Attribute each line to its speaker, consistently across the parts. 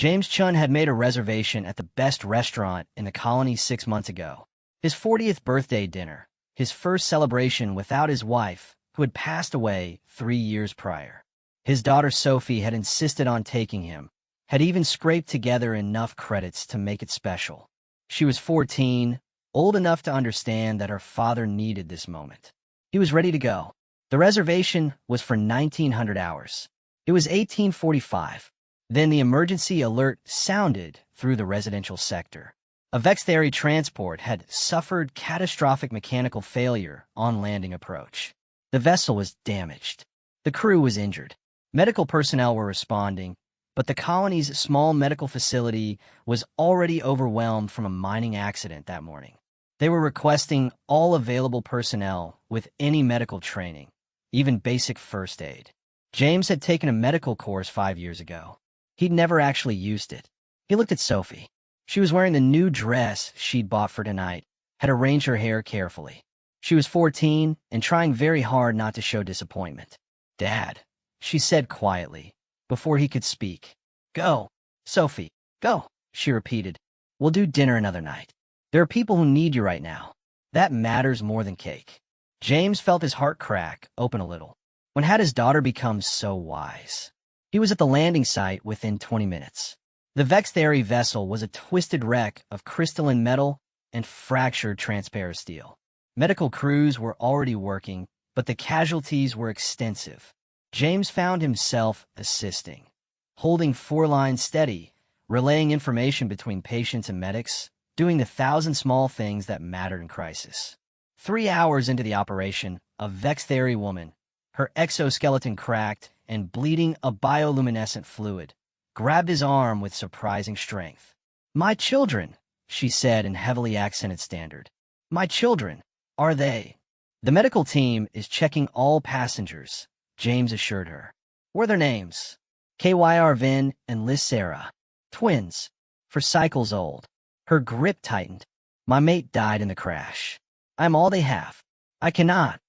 Speaker 1: James Chun had made a reservation at the best restaurant in the colony 6 months ago. His 40th birthday dinner, his first celebration without his wife, who had passed away 3 years prior. His daughter Sophie had insisted on taking him, had even scraped together enough credits to make it special. She was 14, old enough to understand that her father needed this moment. He was ready to go. The reservation was for 1900 hours. It was 1845. Then the emergency alert sounded through the residential sector. A Vexthery transport had suffered catastrophic mechanical failure on landing approach. The vessel was damaged. The crew was injured. Medical personnel were responding, but the colony's small medical facility was already overwhelmed from a mining accident that morning. They were requesting all available personnel with any medical training, even basic first aid. James had taken a medical course 5 years ago. He'd never actually used it. He looked at Sophie. She was wearing the new dress she'd bought for tonight, had arranged her hair carefully. She was 14 and trying very hard not to show disappointment. "Dad," she said quietly, before he could speak. "Go, Sophie, go," she repeated. "We'll do dinner another night. There are people who need you right now. That matters more than cake." James felt his heart crack open a little. When had his daughter become so wise? He was at the landing site within 20 minutes. The Vexthery vessel was a twisted wreck of crystalline metal and fractured transparent steel. Medical crews were already working, but the casualties were extensive. James found himself assisting, holding 4 lines steady, relaying information between patients and medics, doing the 1,000 small things that mattered in crisis. 3 hours into the operation, a Vexthery woman, her exoskeleton cracked and bleeding a bioluminescent fluid, grabbed his arm with surprising strength. "My children," she said in heavily accented standard. "My children, are they?" "The medical team is checking all passengers," James assured her. "What are their names?" "Kyr Vin and Liz Sarah. Twins. For cycles old." Her grip tightened. "My mate died in the crash. I'm all they have. I cannot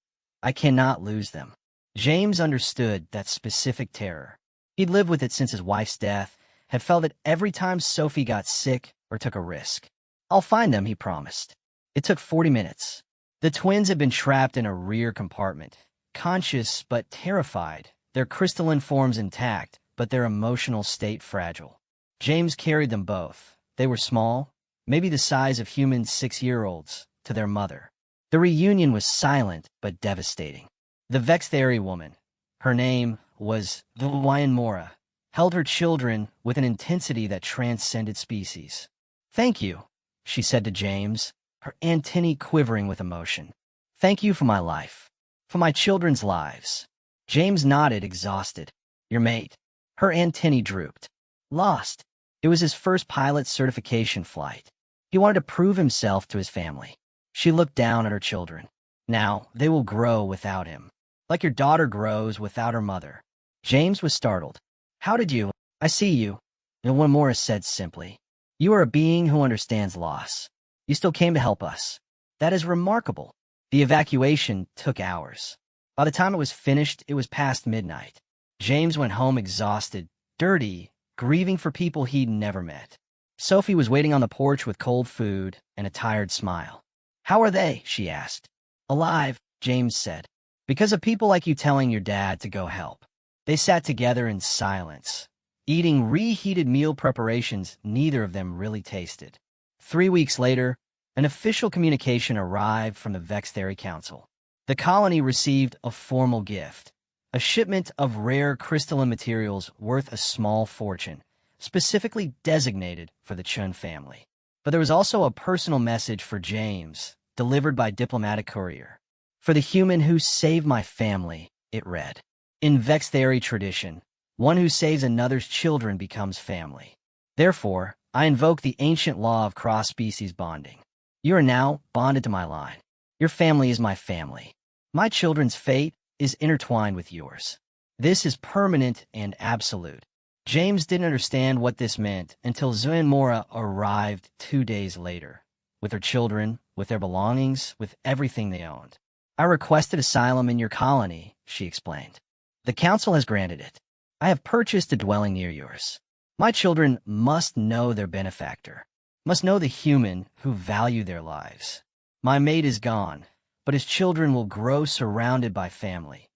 Speaker 1: lose them." James understood that specific terror. He'd lived with it since his wife's death, had felt it every time Sophie got sick or took a risk. "I'll find them," he promised. It took 40 minutes. The twins had been trapped in a rear compartment, conscious but terrified, their crystalline forms intact, but their emotional state fragile. James carried them both. They were small, maybe the size of human 6-year-olds, to their mother. The reunion was silent but devastating. The Vexthery woman, her name was Mora, held her children with an intensity that transcended species. "Thank you," she said to James, her antennae quivering with emotion. "Thank you for my life, for my children's lives." James nodded, exhausted. "Your mate." Her antennae drooped. "Lost." It was his first pilot certification flight. He wanted to prove himself to his family. She looked down at her children. "Now, they will grow without him, like your daughter grows without her mother." James was startled. "How did you?" "I see you," Morris said simply. "You are a being who understands loss. You still came to help us. That is remarkable." The evacuation took hours. By the time it was finished, it was past midnight. James went home exhausted, dirty, grieving for people he'd never met. Sophie was waiting on the porch with cold food and a tired smile. "How are they?" she asked. "Alive," James said. "Because of people like you telling your dad to go help." They sat together in silence, eating reheated meal preparations neither of them really tasted. 3 weeks later, an official communication arrived from the Vexthery Council. The colony received a formal gift, a shipment of rare crystalline materials worth a small fortune, specifically designated for the Chun family. But there was also a personal message for James, delivered by diplomatic courier. "For the human who saved my family," it read. In Vexthery tradition, one who saves another's children becomes family. Therefore, I invoke the ancient law of cross-species bonding. You are now bonded to my line. Your family is my family. My children's fate is intertwined with yours. This is permanent and absolute. James didn't understand what this meant until Mora arrived 2 days later, with her children, with their belongings, with everything they owned. "I requested asylum in your colony," she explained. "The council has granted it. I have purchased a dwelling near yours." My children must know their benefactor, must know the human who value their lives. My mate is gone, but his children will grow surrounded by family,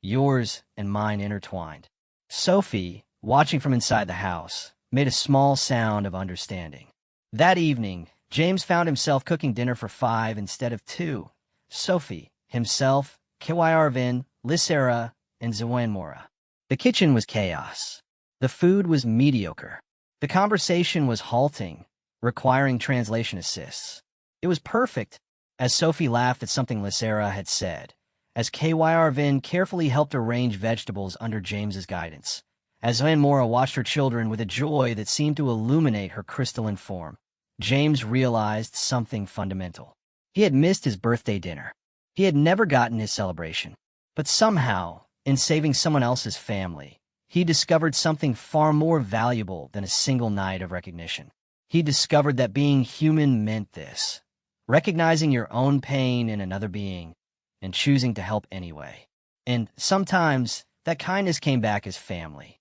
Speaker 1: yours and mine intertwined. Sophie, watching from inside the house, made a small sound of understanding. That evening, James found himself cooking dinner for 5 instead of 2. Sophie, himself, Kyrvin, Lysera, and Mora. The kitchen was chaos. The food was mediocre. The conversation was halting, requiring translation assists. It was perfect, as Sophie laughed at something Lysera had said, as Kyrvin carefully helped arrange vegetables under James's guidance, as Mora watched her children with a joy that seemed to illuminate her crystalline form. James realized something fundamental. He had missed his birthday dinner. He had never gotten his celebration. But somehow, in saving someone else's family, he discovered something far more valuable than a single night of recognition. He discovered that being human meant this: recognizing your own pain in another being and choosing to help anyway. And sometimes, that kindness came back as family.